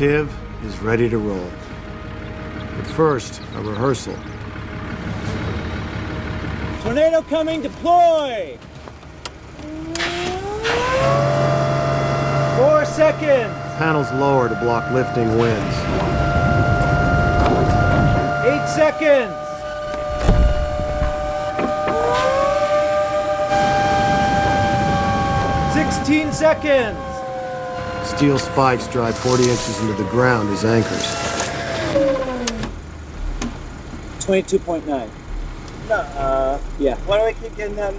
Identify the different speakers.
Speaker 1: TIV is ready to roll. But first, a rehearsal.
Speaker 2: Tornado coming, deploy! 4 seconds!
Speaker 1: Panels lower to block lifting winds.
Speaker 2: 8 seconds! 16 seconds!
Speaker 1: Steel spikes drive 40 inches into the ground as anchors.
Speaker 2: 22.9. Yeah. Why do I keep getting that?